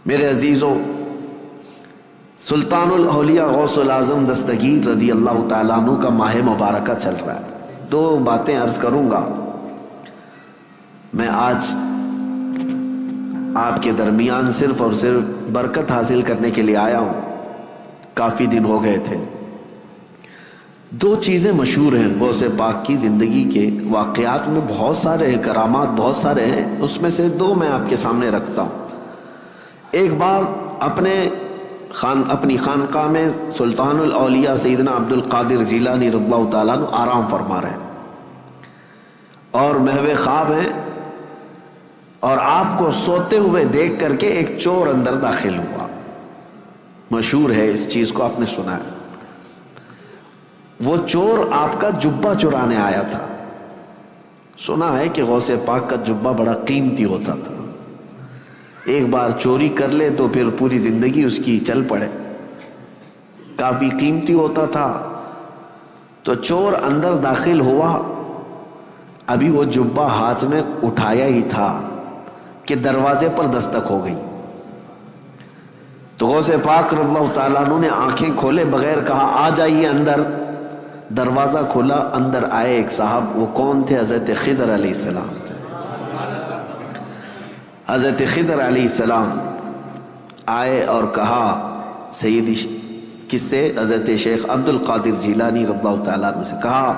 میرے عزیزوں، سلطان الاولیاء غوث العظم دستگیر رضی اللہ تعالیٰ عنہ کا ماہ مبارکہ چل رہا ہے۔ دو باتیں عرض کروں گا۔ میں آج آپ کے درمیان صرف اور صرف برکت حاصل کرنے کے لیے آیا ہوں، کافی دن ہو گئے تھے۔ دو چیزیں مشہور ہیں غوث پاک کی زندگی کے واقعات میں، بہت سارے ہیں، کرامات بہت سارے ہیں، اس میں سے دو میں آپ کے سامنے رکھتا ہوں۔ ایک بار اپنی خانقاہ میں سلطان الاولیاء سیدنا عبد القادر جیلانی رضی اللہ تعالیٰ عنہ آرام فرما رہے ہیں اور محو خواب ہیں، اور آپ کو سوتے ہوئے دیکھ کر کے ایک چور اندر داخل ہوا۔ مشہور ہے، اس چیز کو آپ نے سنا ہے۔ وہ چور آپ کا جبہ چرانے آیا تھا۔ سنا ہے کہ غوث پاک کا جبہ بڑا قیمتی ہوتا تھا، ایک بار چوری کر لے تو پھر پوری زندگی اس کی چل پڑے، کافی قیمتی ہوتا تھا۔ تو چور اندر داخل ہوا، ابھی وہ جبہ ہاتھ میں اٹھایا ہی تھا کہ دروازے پر دستک ہو گئی۔ تو غوث پاک رضی اللہ تعالیٰ عنہ نے آنکھیں کھولے بغیر کہا آ جائیے اندر۔ دروازہ کھولا، اندر آئے ایک صاحب۔ وہ کون تھے؟ حضرت خضر علیہ السلام تھے۔ حضرت خضر علیہ السلام آئے اور کہا سیدی، کس سے؟ حضرت شیخ عبد القادر جیلانی رضی اللہ تعالیٰ عنہ سے کہا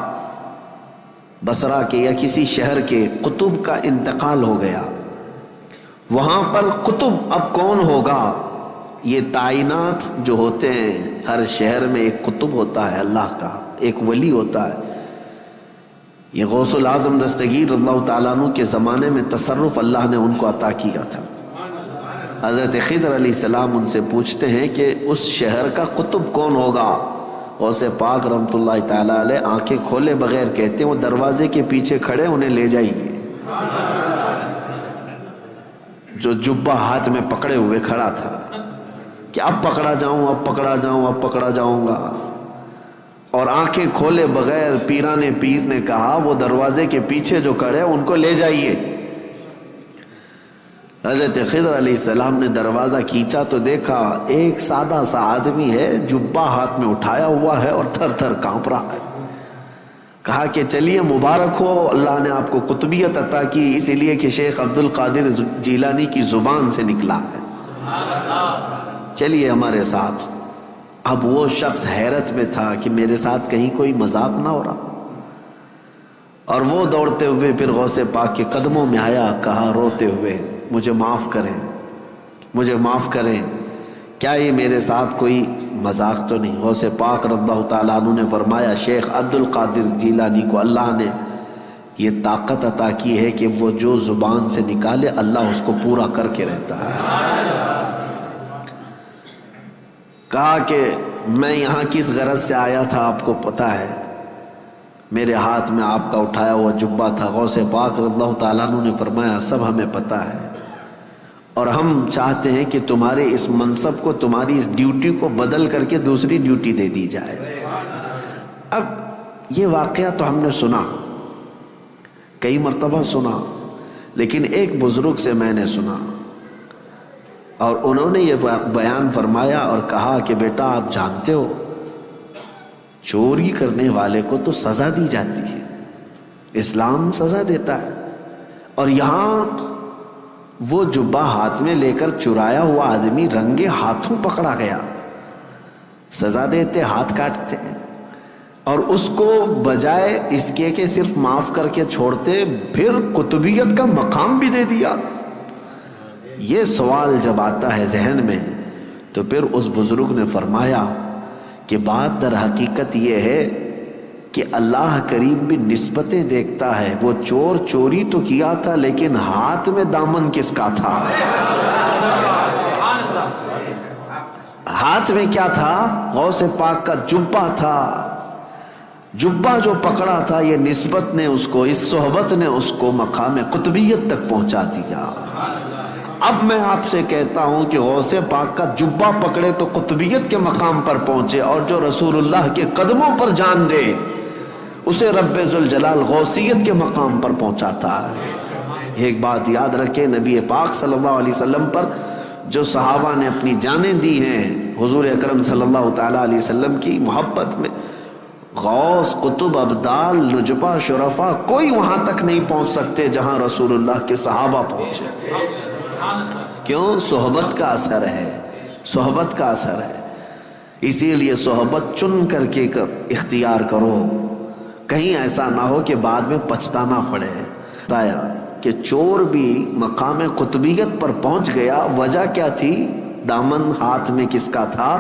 بصرہ کے یا کسی شہر کے قطب کا انتقال ہو گیا، وہاں پر قطب اب کون ہوگا؟ یہ تعینات جو ہوتے ہیں، ہر شہر میں ایک قطب ہوتا ہے اللہ کا، ایک ولی ہوتا ہے۔ یہ غوث العظم دستگیر رضی اللہ تعالیٰ عنہ کے زمانے میں تصرف اللہ نے ان کو عطا کیا تھا۔ حضرت خضر علیہ السلام ان سے پوچھتے ہیں کہ اس شہر کا قطب کون ہوگا؟ غوث پاک رحمۃ اللہ تعالیٰ علیہ آنکھیں کھولے بغیر کہتے ہیں وہ دروازے کے پیچھے کھڑے، انہیں لے جائیے۔ جو جبہ ہاتھ میں پکڑے ہوئے کھڑا تھا کہ اب پکڑا جاؤں، اب پکڑا جاؤں، اب پکڑا جاؤں گا، اور آنکھیں کھولے بغیر پیران پیر نے کہا وہ دروازے کے پیچھے جو کھڑے ان کو لے جائیے۔ حضرت خضر علیہ السلام نے دروازہ کھینچا تو دیکھا ایک سادہ سا آدمی ہے، جبہ ہاتھ میں اٹھایا ہوا ہے اور تھر تھر کانپ رہا ہے۔ کہا کہ چلیے مبارک ہو، اللہ نے آپ کو قطبیت عطا کی، اس لیے کہ شیخ عبد القادر جیلانی کی زبان سے نکلا ہے، چلیے ہمارے ساتھ۔ اب وہ شخص حیرت میں تھا کہ میرے ساتھ کہیں کوئی مذاق نہ ہو رہا، اور وہ دوڑتے ہوئے پھر غوث پاک کے قدموں میں آیا، کہا روتے ہوئے مجھے معاف کریں، مجھے معاف کریں، کیا یہ میرے ساتھ کوئی مذاق تو نہیں؟ غوث پاک رضی اللہ تعالیٰ عنہ نے فرمایا شیخ عبد القادر جیلانی کو اللہ نے یہ طاقت عطا کی ہے کہ وہ جو زبان سے نکالے اللہ اس کو پورا کر کے رہتا ہے۔ کہا کہ میں یہاں کس غرض سے آیا تھا آپ کو پتا ہے؟ میرے ہاتھ میں آپ کا اٹھایا ہوا جبہ تھا۔ غوث پاک رضی اللہ تعالیٰ عنہ نے فرمایا سب ہمیں پتا ہے، اور ہم چاہتے ہیں کہ تمہارے اس منصب کو، تمہاری اس ڈیوٹی کو بدل کر کے دوسری ڈیوٹی دے دی جائے۔ اب یہ واقعہ تو ہم نے سنا، کئی مرتبہ سنا، لیکن ایک بزرگ سے میں نے سنا، اور انہوں نے یہ بیان فرمایا اور کہا کہ بیٹا آپ جانتے ہو چوری کرنے والے کو تو سزا دی جاتی ہے، اسلام سزا دیتا ہے، اور یہاں وہ جبہ ہاتھ میں لے کر چرایا ہوا آدمی رنگے ہاتھوں پکڑا گیا، سزا دیتے ہاتھ کاٹتے، اور اس کو بجائے اس کے کہ صرف معاف کر کے چھوڑتے پھر قطبیت کا مقام بھی دے دیا۔ یہ سوال جب آتا ہے ذہن میں تو پھر اس بزرگ نے فرمایا کہ بات در حقیقت یہ ہے کہ اللہ کریم بھی نسبتیں دیکھتا ہے۔ وہ چور چوری تو کیا تھا لیکن ہاتھ میں دامن کس کا تھا؟ ہاتھ میں کیا تھا؟ غوث پاک کا جبہ تھا۔ جبہ جو پکڑا تھا یہ نسبت نے اس کو، اس صحبت نے اس کو مقام قطبیت تک پہنچا دیا۔ اب میں آپ سے کہتا ہوں کہ غوث پاک کا جبہ پکڑے تو قطبیت کے مقام پر پہنچے، اور جو رسول اللہ کے قدموں پر جان دے اسے رب ذوالجلال غوثیت کے مقام پر پہنچاتا ہے۔ ایک بات یاد رکھیں، نبی پاک صلی اللہ علیہ وسلم پر جو صحابہ نے اپنی جانیں دی ہیں حضور اکرم صلی اللہ تعالیٰ علیہ وسلم کی محبت میں، غوث، قطب، ابدال، نجبہ، شرفا، کوئی وہاں تک نہیں پہنچ سکتے جہاں رسول اللہ کے صحابہ پہنچے۔ کیوں؟ صحبت کا اثر ہے، صحبت کا اثر ہے۔ اسی لیے صحبت چن کر کے اختیار کرو، کہیں ایسا نہ ہو کہ بعد میں پچھتانا پڑے۔ بتایا کہ چور بھی مقام قطبیت پر پہنچ گیا، وجہ کیا تھی؟ دامن ہاتھ میں کس کا تھا؟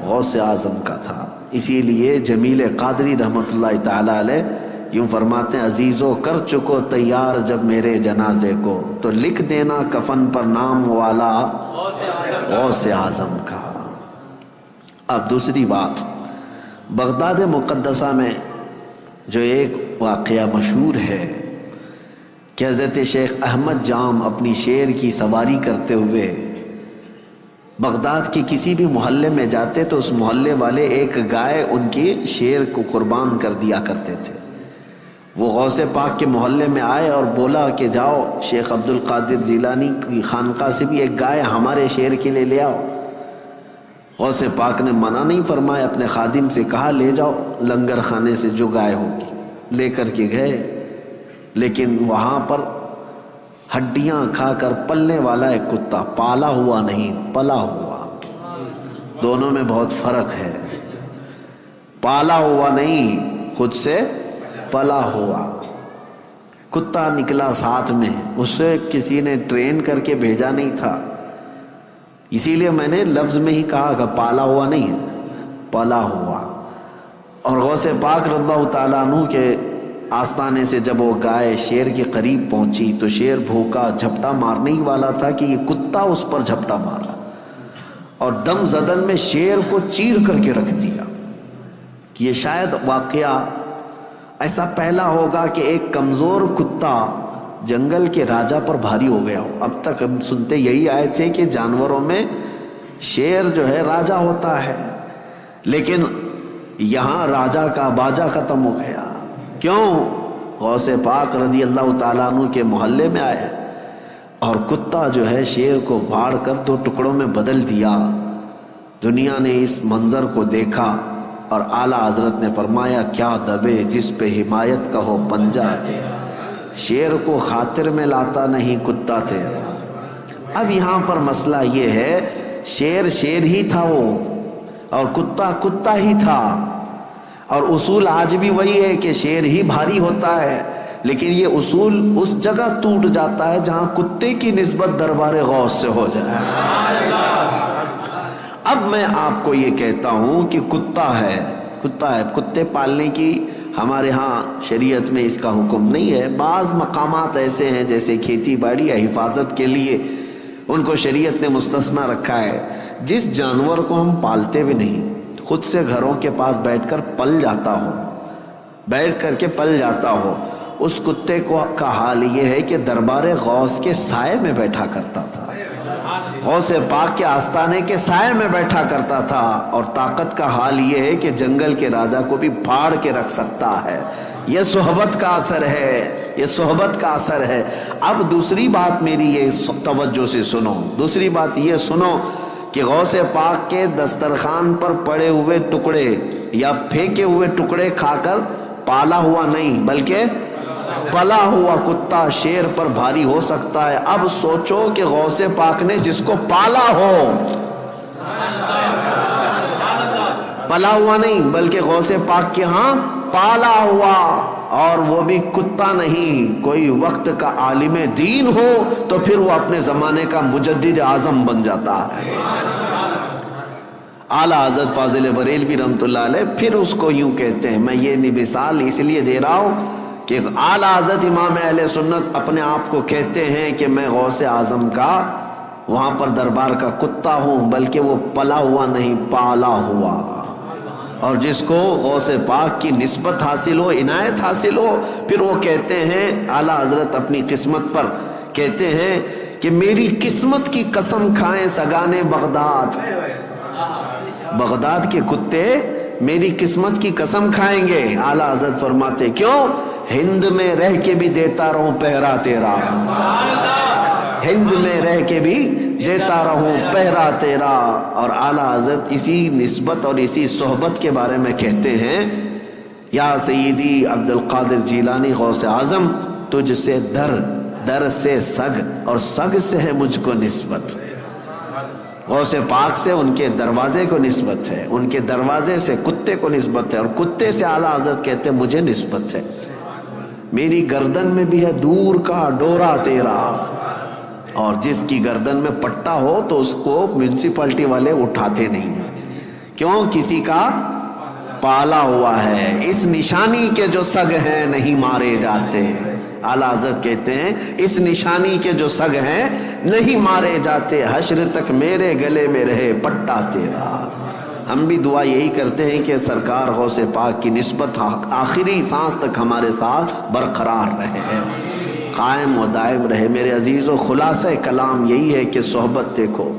غوث اعظم کا تھا۔ اسی لیے جمیل قادری رحمۃ اللہ تعالی علیہ یوں فرماتے ہیں، عزیزو کر چکو تیار جب میرے جنازے کو، تو لکھ دینا کفن پر نام والا غوث اعظم کا۔ اب دوسری بات، بغداد مقدسہ میں جو ایک واقعہ مشہور ہے کہ حضرت شیخ احمد جام اپنی شیر کی سواری کرتے ہوئے بغداد کے کسی بھی محلے میں جاتے تو اس محلے والے ایک گائے ان کی شیر کو قربان کر دیا کرتے تھے۔ وہ غوث پاک کے محلے میں آئے اور بولا کہ جاؤ شیخ عبد القادر جیلانی کی خانقاہ سے بھی ایک گائے ہمارے شیر کے لیے لے آؤ۔ غوث پاک نے منع نہیں فرمایا، اپنے خادم سے کہا لے جاؤ لنگر خانے سے جو گائے ہوگی، لے کر کے گئے۔ لیکن وہاں پر ہڈیاں کھا کر پلنے والا ایک کتا، پالا ہوا نہیں پلا ہوا، دونوں میں بہت فرق ہے۔ پالا ہوا نہیں، خود سے پلا ہوا کتا نکلا ساتھ میں، اسے کسی نے ٹرین کر کے بھیجا نہیں تھا، اسی لیے میں نے لفظ میں ہی کہا کہ پالا ہوا نہیں ہے، پلا ہوا۔ اور غوث پاک رضی اللہ تعالیٰ عنہ کے آستانے سے جب وہ گائے شیر کے قریب پہنچی تو شیر بھوکا جھپٹا مارنے ہی والا تھا کہ یہ کتا اس پر جھپٹا مارا اور دم زدن میں شیر کو چیر کر کے رکھ دیا۔ یہ شاید واقعہ ایسا پہلا ہوگا کہ ایک کمزور کتا جنگل کے راجا پر بھاری ہو گیا ہو۔ اب تک ہم سنتے یہی آئے تھے کہ جانوروں میں شیر جو ہے راجا ہوتا ہے، لیکن یہاں راجا کا باجا ختم ہو گیا۔ کیوں؟ غوث پاک رضی اللہ تعالیٰ عنہ کے محلے میں آئے اور کتا جو ہے شیر کو پھاڑ کر دو ٹکڑوں میں بدل دیا۔ دنیا نے اس منظر کو دیکھا اور اعلیٰ حضرت نے فرمایا کیا دبے جس پہ حمایت کا ہو پنجہ تیرا، شیر کو خاطر میں لاتا نہیں کتا تیرا۔ اب یہاں پر مسئلہ یہ ہے، شیر شیر ہی تھا وہ اور کتا کتا ہی تھا، اور اصول آج بھی وہی ہے کہ شیر ہی بھاری ہوتا ہے، لیکن یہ اصول اس جگہ ٹوٹ جاتا ہے جہاں کتے کی نسبت دربار غوث سے ہو جائے۔ اب میں آپ کو یہ کہتا ہوں کہ کتا ہے، کتے پالنے کی ہمارے ہاں شریعت میں اس کا حکم نہیں ہے۔ بعض مقامات ایسے ہیں جیسے کھیتی باڑی یا حفاظت کے لیے ان کو شریعت نے مستثنا رکھا ہے۔ جس جانور کو ہم پالتے بھی نہیں، خود سے گھروں کے پاس بیٹھ کر پل جاتا ہو، بیٹھ کر کے پل جاتا ہو، اس کتے کا حال یہ ہے کہ دربار غوث کے سائے میں بیٹھا کرتا تھا، غوث پاک کے آستانے کے سائے میں بیٹھا کرتا تھا، اور طاقت کا حال یہ ہے کہ جنگل کے راجا کو بھی پھاڑ کے رکھ سکتا ہے۔ یہ صحبت کا اثر ہے، یہ صحبت کا اثر ہے۔ اب دوسری بات میری یہ توجہ سے سنو، دوسری بات یہ سنو کہ غوث پاک کے دسترخوان پر پڑے ہوئے ٹکڑے یا پھینکے ہوئے ٹکڑے کھا کر پالا ہوا نہیں بلکہ پلا ہوا کتا شیر پر بھاری ہو سکتا ہے۔ اب سوچو کہ غوث پاک نے جس کو پالا ہو، پلا ہوا نہیں بلکہ غوث پاک کے ہاں پالا ہوا، اور وہ بھی کتا نہیں، کوئی وقت کا عالم دین ہو تو پھر وہ اپنے زمانے کا مجدد اعظم بن جاتا ہے۔ اعلیٰ حضرت فاضل بریلوی رحمۃ اللہ علیہ پھر اس کو یوں کہتے ہیں، میں یہ مثال اس لیے دے رہا ہوں کہ اعلیٰ حضرت امام اہل سنت اپنے آپ کو کہتے ہیں کہ میں غوث اعظم کا وہاں پر دربار کا کتا ہوں، بلکہ وہ پلا ہوا نہیں پالا ہوا، اور جس کو غوث پاک کی نسبت حاصل ہو، عنایت حاصل ہو، پھر وہ کہتے ہیں اعلیٰ حضرت اپنی قسمت پر کہتے ہیں کہ میری قسمت کی قسم کھائیں سگانے بغداد، بغداد کے کتے میری قسمت کی قسم کھائیں گے۔ اعلیٰ حضرت فرماتے کیوں؟ ہند میں رہ کے بھی دیتا رہوں پہرا تیرا، ہند میں رہ کے بھی دیتا رہوں پہرا تیرا۔ اور اعلیٰ حضرت اسی نسبت اور اسی صحبت کے بارے میں کہتے ہیں، یا سیدی عبد القادر جیلانی غوث اعظم، تجھ سے در سے سگ، اور سگ سے ہے مجھ کو نسبت۔ غوث پاک سے ان کے دروازے کو نسبت ہے، ان کے دروازے سے کتے کو نسبت ہے، اور کتے سے اعلیٰ حضرت کہتے ہیں مجھے نسبت ہے۔ میری گردن میں بھی ہے دور کا ڈورا تیرا، اور جس کی گردن میں پٹا ہو تو اس کو میونسپلٹی والے اٹھاتے نہیں ہیں، کیوں؟ کسی کا پالا ہوا ہے۔ اس نشانی کے جو سگ ہیں نہیں مارے جاتے۔ اعلیٰ حضرت کہتے ہیں اس نشانی کے جو سگ ہیں نہیں مارے جاتے، حشر تک میرے گلے میں رہے پٹا تیرا۔ ہم بھی دعا یہی کرتے ہیں کہ سرکار غوث پاک کی نسبت آخری سانس تک ہمارے ساتھ برقرار رہے، قائم و دائم رہے۔ میرے عزیزو، خلاصہ کلام یہی ہے کہ صحبت دیکھو،